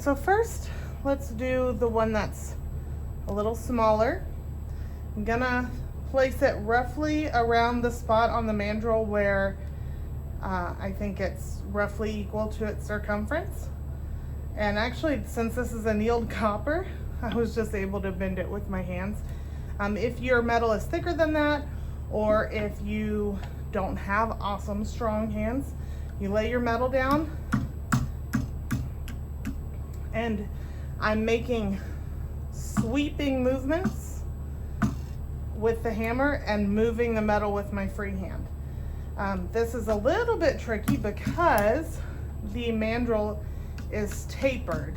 so first, let's do the one that's a little smaller. I'm gonna place it roughly around the spot on the mandrel where I think it's roughly equal to its circumference. And actually, since this is annealed copper, I was just able to bend it with my hands. If your metal is thicker than that, or if you don't have awesome strong hands, you lay your metal down, and I'm making sweeping movements with the hammer and moving the metal with my free hand. This is a little bit tricky because the mandrel is tapered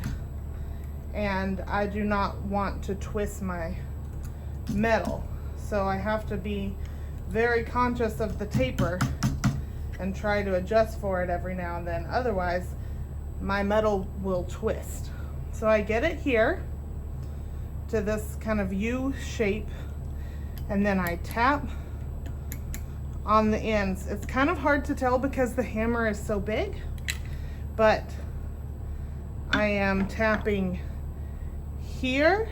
and I do not want to twist my metal. So I have to be very conscious of the taper and try to adjust for it every now and then. Otherwise, my metal will twist. So I get it here to this kind of U shape, and then I tap on the ends. It's kind of hard to tell because the hammer is so big, but I am tapping here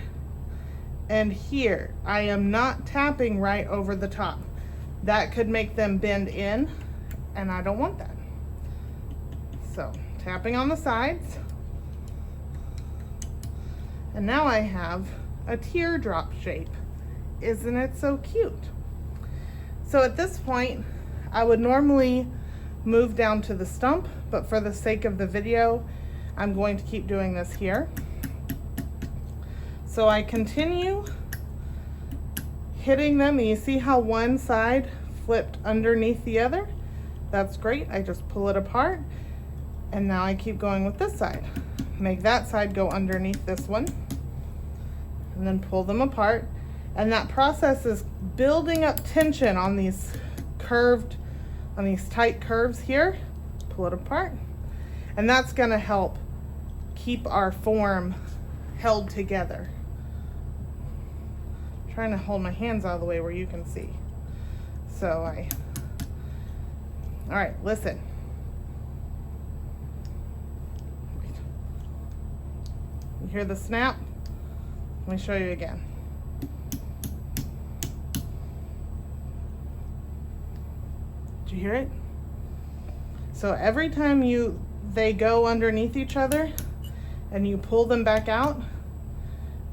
and here. I am not tapping right over the top. That could make them bend in, and I don't want that. So tapping on the sides, and now I have a teardrop shape. Isn't it so cute? So at this point, I would normally move down to the stump, but for the sake of the video, I'm going to keep doing this here. So I continue hitting them, and you see how one side flipped underneath the other? That's great. I just pull it apart, and now I keep going with this side. Make that side go underneath this one, and then pull them apart. And that process is building up tension on these tight curves here. Pull it apart. And that's gonna help keep our form held together. I'm trying to hold my hands out of the way where you can see. All right, listen. You hear the snap? Let me show you again. Did you hear it? So every time they go underneath each other and you pull them back out,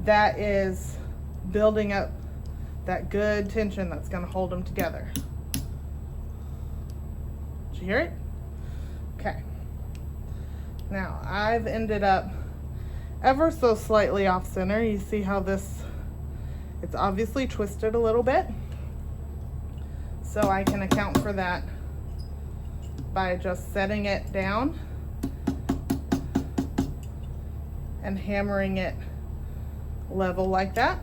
that is building up that good tension that's going to hold them together. Did you hear it? Okay. Now I've ended up ever so slightly off center. You see how it's obviously twisted a little bit. So I can account for that by just setting it down and hammering it level like that.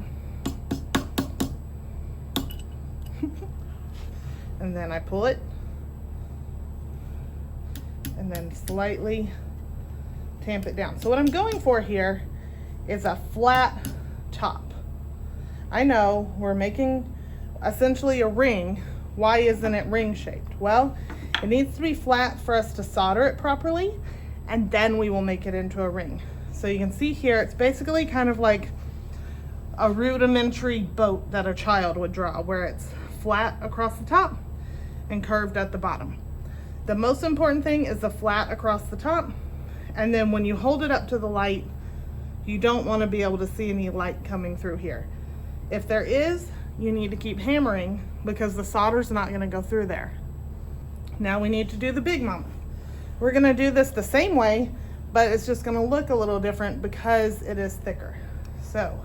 And then I pull it and then slightly tamp it down. So what I'm going for here is a flat top. I know we're making essentially a ring. Why isn't it ring shaped? Well, it needs to be flat for us to solder it properly, and then we will make it into a ring. So you can see here, it's basically kind of like a rudimentary boat that a child would draw, where it's flat across the top and curved at the bottom. The most important thing is the flat across the top, and then when you hold it up to the light, you don't want to be able to see any light coming through here. If there is, you need to keep hammering because the solder's not going to go through there. Now we need to do the big mama. We're going to do this the same way, but it's just going to look a little different because it is thicker. So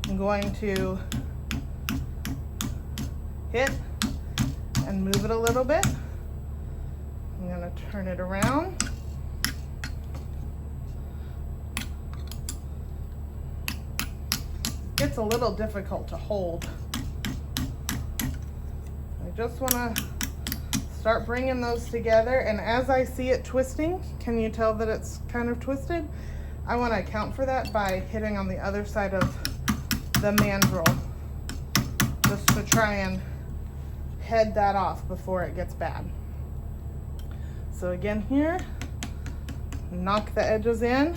I'm going to hit and move it a little bit. I'm going to turn it around. It gets a little difficult to hold. I just want to start bringing those together, and as I see it twisting, can you tell that it's kind of twisted? I want to account for that by hitting on the other side of the mandrel just to try and head that off before it gets bad. So again here, knock the edges in,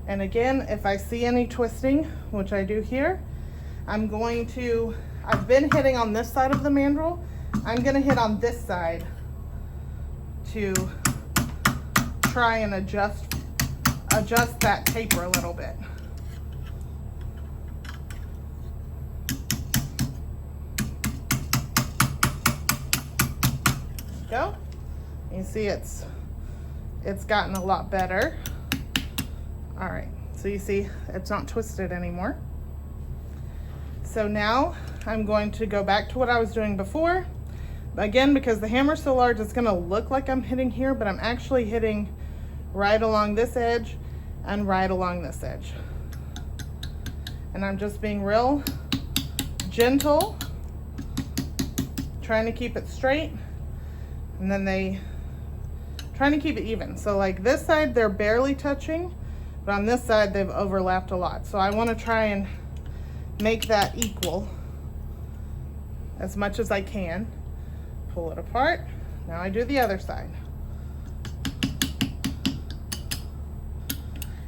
And again, if I see any twisting, which I do here, I've been hitting on this side of the mandrel. I'm gonna hit on this side to try and adjust that taper a little bit. Go. You see it's gotten a lot better. All right, so you see it's not twisted anymore. So now I'm going to go back to what I was doing before. Again, because the hammer's so large, it's gonna look like I'm hitting here, but I'm actually hitting right along this edge and right along this edge. And I'm just being real gentle, trying to keep it straight, and then trying to keep it even. So like this side, they're barely touching, but on this side, they've overlapped a lot. So I wanna try and make that equal as much as I can. Pull it apart. Now I do the other side.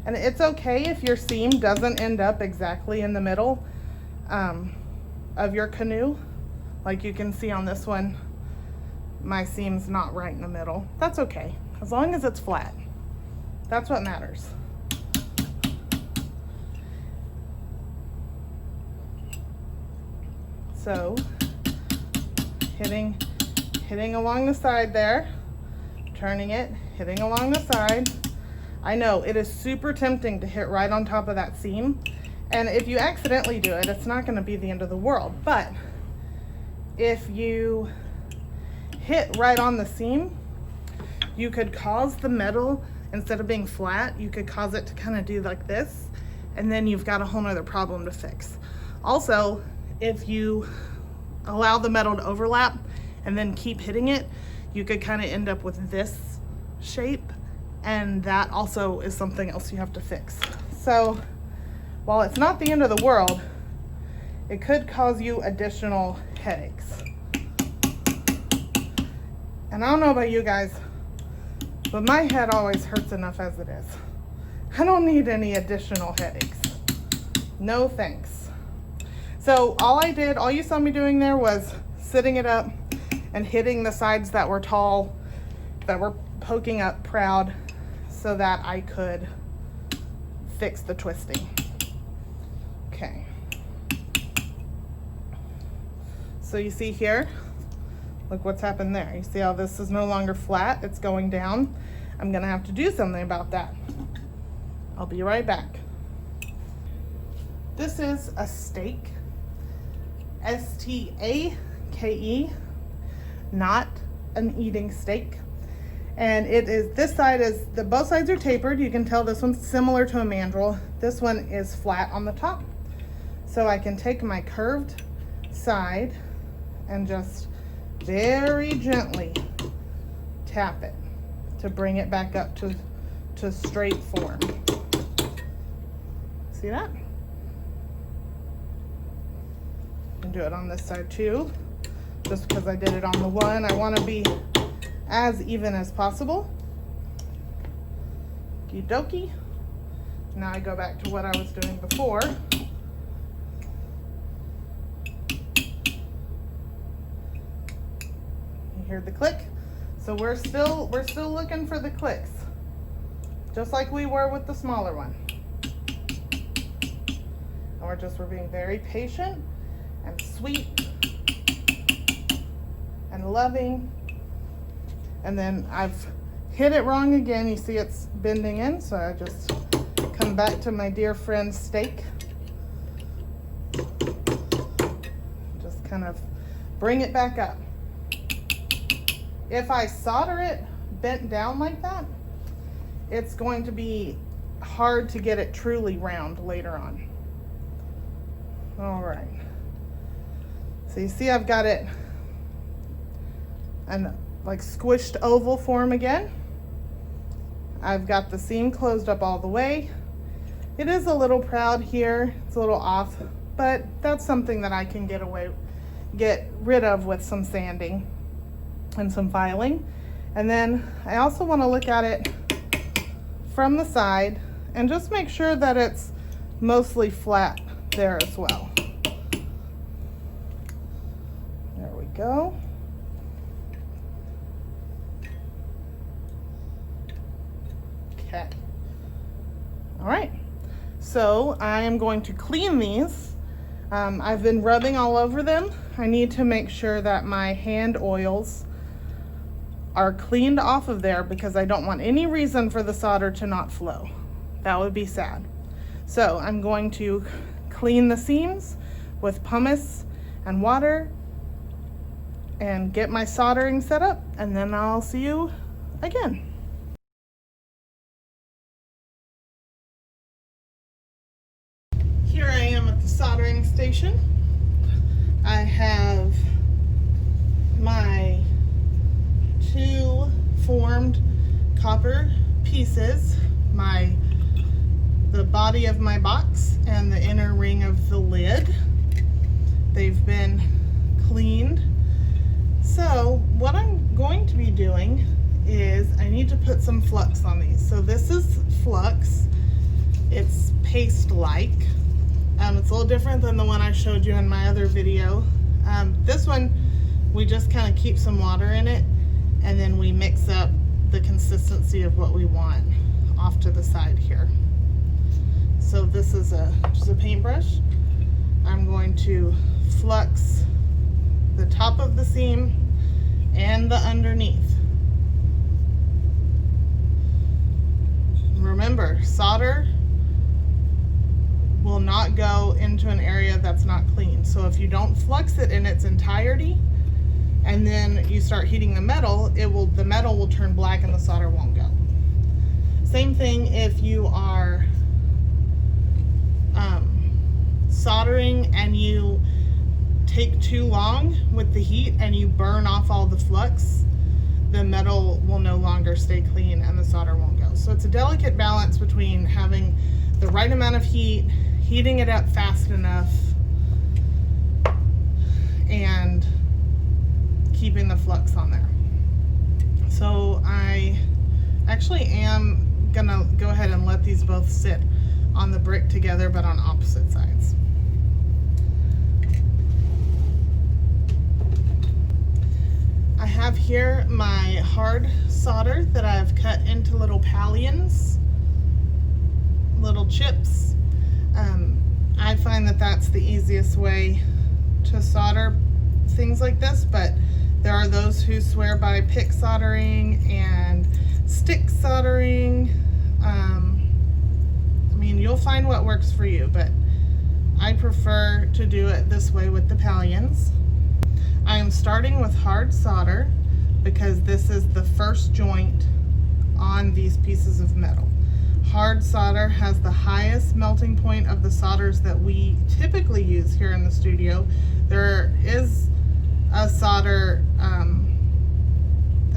And it's okay if your seam doesn't end up exactly in the middle of your canoe. Like you can see on this one, my seam's not right in the middle. That's okay, as long as it's flat. That's what matters. So, hitting along the side there, turning it, hitting along the side. I know it is super tempting to hit right on top of that seam, and if you accidentally do it, it's not going to be the end of the world. But if you hit right on the seam, you could cause the metal, instead of being flat, you could cause it to kind of do like this, and then you've got a whole nother problem to fix. Also, if you allow the metal to overlap and then keep hitting it, you could kind of end up with this shape, and that also is something else you have to fix. So while it's not the end of the world, it could cause you additional headaches. And I don't know about you guys, but my head always hurts enough as it is. I don't need any additional headaches. No thanks. So all you saw me doing there was sitting it up and hitting the sides that were tall, that were poking up proud, so that I could fix the twisting. Okay. So you see here, look what's happened there. You see how this is no longer flat, it's going down. I'm gonna have to do something about that. I'll be right back. This is a stake, S-T-A-K-E, not an eating steak. And it is, this side is, both sides are tapered. You can tell this one's similar to a mandrel. This one is flat on the top. So I can take my curved side and just very gently tap it to bring it back up to straight form. See that? And do it on this side too. Just because I did it on the one, I want to be as even as possible. Okie dokie. Now I go back to what I was doing before. You hear the click? So we're still looking for the clicks, just like we were with the smaller one. And we're being very patient and sweet and loving. And then I've hit it wrong again. You see it's bending in, so I just come back to my dear friend's steak. Just kind of bring it back up. If I solder it bent down like that, it's going to be hard to get it truly round later on. All right. So you see I've got it in like squished oval form again. I've got the seam closed up all the way. It is a little proud here, it's a little off, but that's something that I can get rid of with some sanding and some filing. And then I also want to look at it from the side and just make sure that it's mostly flat there as well. There we go. Okay. All right. So I am going to clean these. I've been rubbing all over them. I need to make sure that my hand oils are cleaned off of there because I don't want any reason for the solder to not flow. That would be sad. So I'm going to clean the seams with pumice and water and get my soldering set up, and then I'll see you again. Here I am at the soldering station. I have my 2 formed copper pieces, the body of my box and the inner ring of the lid. They've been cleaned. So what I'm going to be doing is I need to put some flux on these. So this is flux. It's paste-like. It's a little different than the one I showed you in my other video. This one, we just kind of keep some water in it, and then we mix up the consistency of what we want off to the side here. So this is just a paintbrush. I'm going to flux the top of the seam and the underneath. Remember, solder will not go into an area that's not clean. So if you don't flux it in its entirety and then you start heating the metal, the metal will turn black and the solder won't go. Same thing if you are soldering and you take too long with the heat and you burn off all the flux, the metal will no longer stay clean and the solder won't go. So it's a delicate balance between having the right amount of heat, heating it up fast enough, and keeping the flux on there. So I actually am gonna go ahead and let these both sit on the brick together, but on opposite sides. I have here my hard solder that I've cut into little pallions, little chips. I find that that's the easiest way to solder things like this, but there are those who swear by pick soldering and stick soldering. I mean, you'll find what works for you, but I prefer to do it this way with the pallions. I am starting with hard solder because this is the first joint on these pieces of metal. Hard solder has the highest melting point of the solders that we typically use here in the studio. There is a solder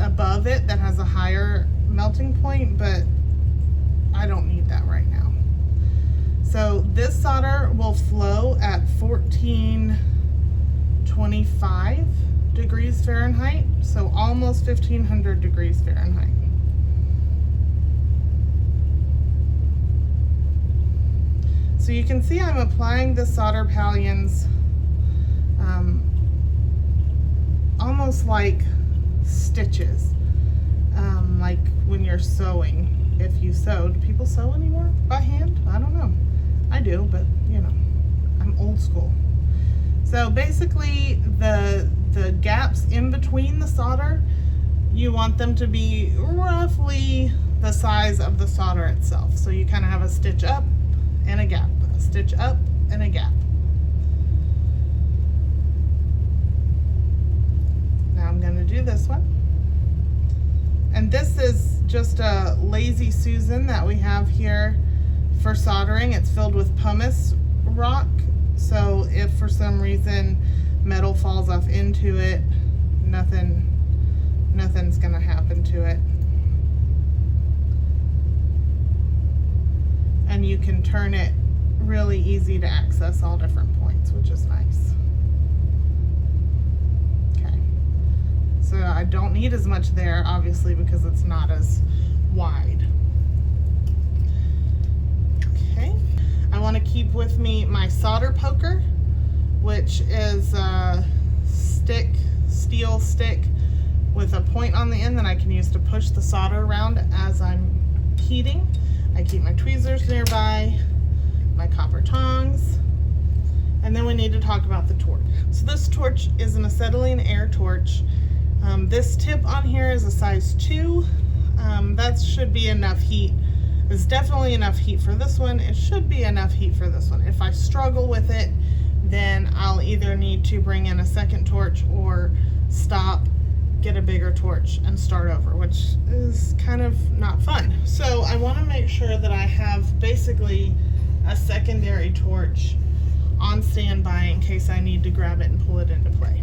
above it that has a higher melting point, but I don't need that right now. So this solder will flow at 1425 degrees Fahrenheit, so almost 1500 degrees Fahrenheit. So you can see I'm applying the solder pallions almost like stitches, like when you're sewing. If you sew, do people sew anymore by hand? I don't know. I do, but you know, I'm old school. So basically the gaps in between the solder, you want them to be roughly the size of the solder itself. So you kind of have a stitch up and a gap, a stitch up and a gap. Now I'm going to do this one. And this is just a Lazy Susan that we have here for soldering. It's filled with pumice rock. So if for some reason metal falls off into it, nothing's going to happen to it. And you can turn it really easy to access all different points, which is nice. Okay, so I don't need as much there, obviously, because it's not as wide. I want to keep with me my solder poker, which is a steel stick with a point on the end that I can use to push the solder around as I'm heating. I keep my tweezers nearby, my copper tongs, and then we need to talk about the torch. So this torch is an acetylene air torch. This tip on here is a size 2. That should be enough heat. It's definitely enough heat for this one. It should be enough heat for this one. If I struggle with it, then I'll either need to bring in a second torch or stop, get a bigger torch and start over, which is kind of not fun. So I want to make sure that I have basically a secondary torch on standby in case I need to grab it and pull it into play.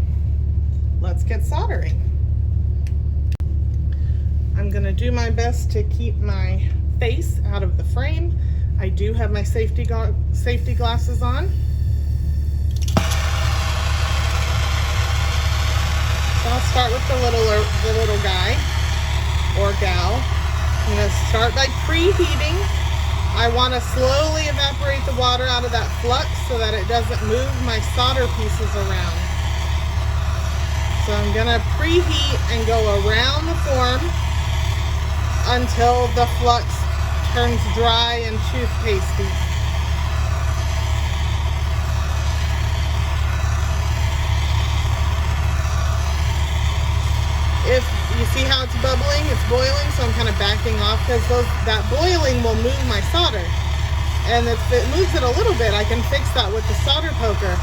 Let's get soldering. I'm going to do my best to keep my face out of the frame. I do have my safety glasses on. So I'll start with the little guy or gal. I'm going to start by preheating. I want to slowly evaporate the water out of that flux so that it doesn't move my solder pieces around. So I'm going to preheat and go around the form until the flux turns dry and toothpastey. If you see how it's bubbling, it's boiling, so I'm kind of backing off because that boiling will move my solder. And if it moves it a little bit, I can fix that with the solder poker.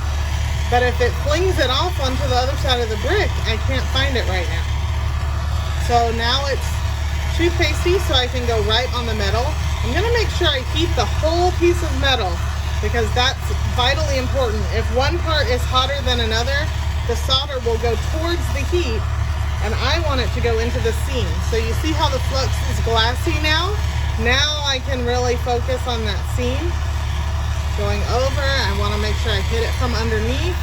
But if it flings it off onto the other side of the brick, I can't find it right now. So now it's toothpastey, so I can go right on the metal. I'm going to make sure I heat the whole piece of metal because that's vitally important. If one part is hotter than another, the solder will go towards the heat, and I want it to go into the seam. So you see how the flux is glassy now? Now I can really focus on that seam. Going over, I want to make sure I hit it from underneath.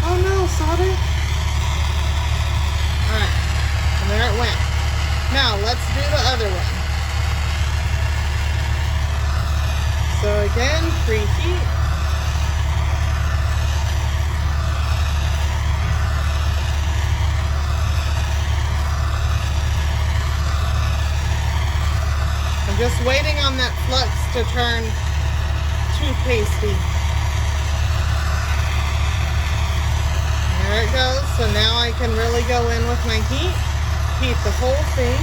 Oh no, solder. Alright, and there it went. Now let's do the other one. So again, preheat. I'm just waiting on that flux to turn toothpastey. There it goes. So now I can really go in with my heat the whole thing,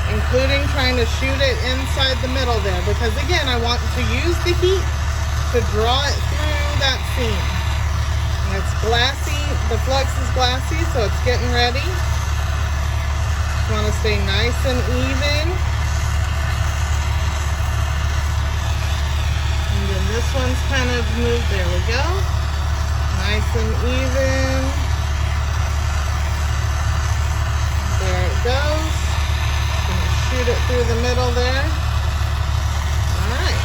including trying to shoot it inside the middle there, because again, I want to use the heat to draw it through that seam. And it's glassy, the flux is glassy, so it's getting ready. You want to stay nice and even. And then this one's kind of moved, there we go. Nice and even. There it goes. Gonna shoot it through the middle there. Alright.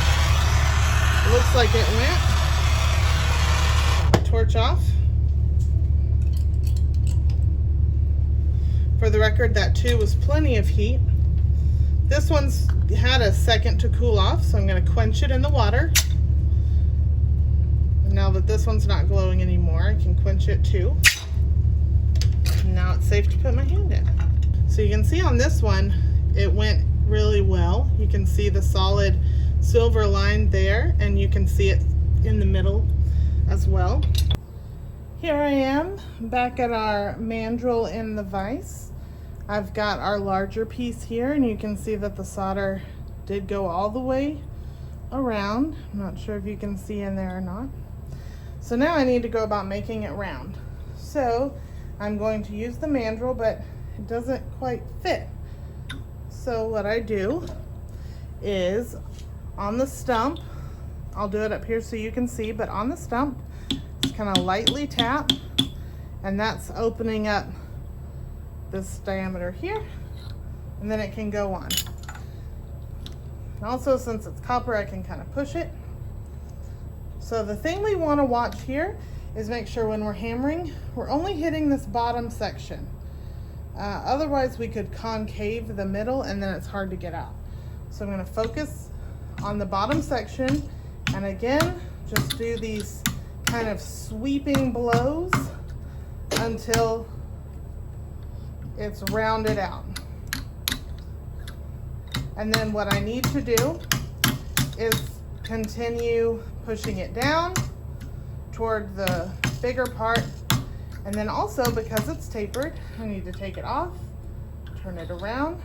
Looks like it went. Torch off. For the record, that too was plenty of heat. This one's had a second to cool off, so I'm going to quench it in the water. And now that this one's not glowing anymore, I can quench it too. And now it's safe to put my hand in. So you can see on this one, it went really well. You can see the solid silver line there, and you can see it in the middle as well. Here I am back at our mandrel in the vise. I've got our larger piece here, and you can see that the solder did go all the way around. I'm not sure if you can see in there or not. So now I need to go about making it round. So I'm going to use the mandrel, but it doesn't quite fit. So what I do is on the stump, I'll do it up here so you can see, but on the stump, just kind of lightly tap, and that's opening up this diameter here, and then it can go on. And also, since it's copper, I can kind of push it. So the thing we want to watch here is make sure when we're hammering, we're only hitting this bottom section. Otherwise we could concave the middle and then it's hard to get out. So I'm going to focus on the bottom section, and again, just do these kind of sweeping blows until it's rounded out. And then what I need to do is continue pushing it down toward the bigger part. And then also, because it's tapered, I need to take it off, turn it around,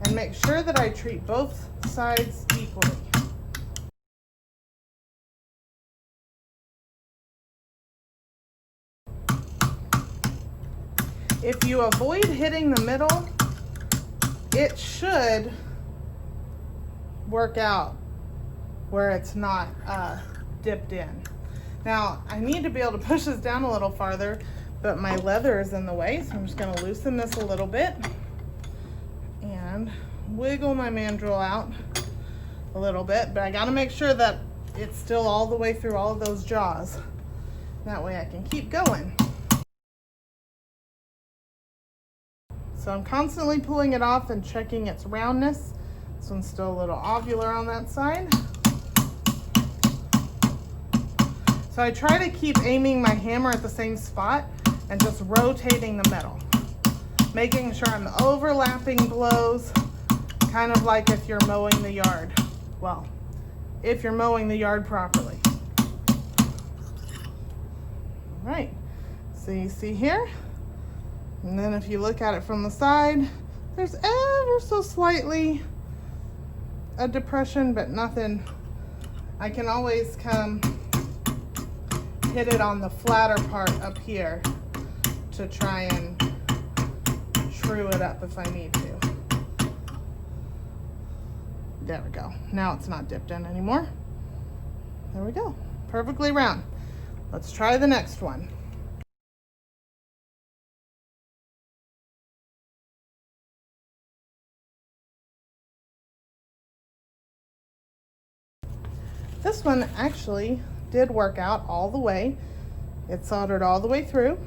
and make sure that I treat both sides equally. If you avoid hitting the middle, it should work out where it's not dipped in. Now, I need to be able to push this down a little farther, but my leather is in the way, so I'm just going to loosen this a little bit and wiggle my mandrel out a little bit, but I got to make sure that it's still all the way through all of those jaws. That way I can keep going. So I'm constantly pulling it off and checking its roundness. This one's still a little ovular on that side. So I try to keep aiming my hammer at the same spot and just rotating the metal, making sure I'm overlapping blows, kind of like if you're mowing the yard. Well, if you're mowing the yard properly. All right, so you see here, and then if you look at it from the side, there's ever so slightly a depression, but nothing. I can always come hit it on the flatter part up here to try and true it up if I need to. There we go. Now it's not dipped in anymore. There we go. Perfectly round. Let's try the next one. This one actually did work out all the way. It soldered all the way through.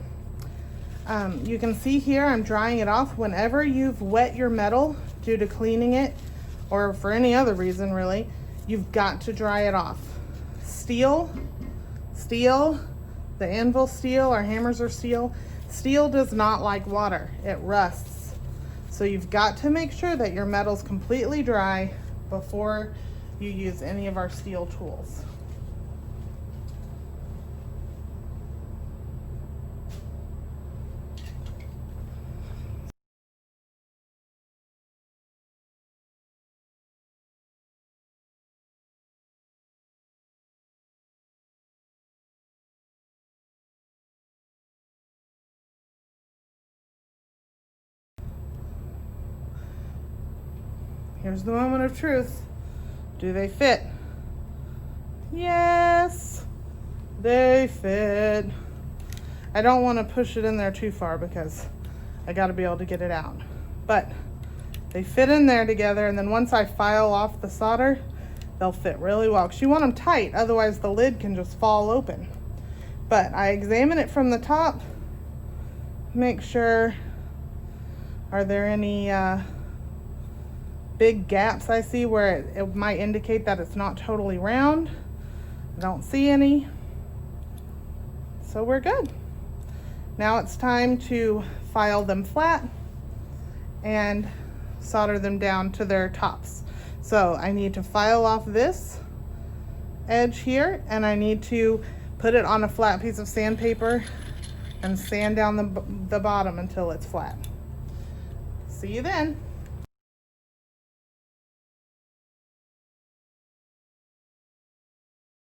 You can see here I'm drying it off. Whenever you've wet your metal due to cleaning it, or for any other reason really, you've got to dry it off. Steel, the anvil steel, our hammers are steel. Steel does not like water, it rusts. So you've got to make sure that your metal's completely dry before you use any of our steel tools. Here's the moment of truth. Do they fit? Yes, they fit. I don't want to push it in there too far because I got to be able to get it out. But they fit in there together, and then once I file off the solder, they'll fit really well. Because you want them tight, otherwise the lid can just fall open. But I examine it from the top, make sure, are there any big gaps I see where it might indicate that it's not totally round. I don't see any. So we're good. Now it's time to file them flat and solder them down to their tops. So I need to file off this edge here, and I need to put it on a flat piece of sandpaper and sand down the bottom until it's flat. See you then.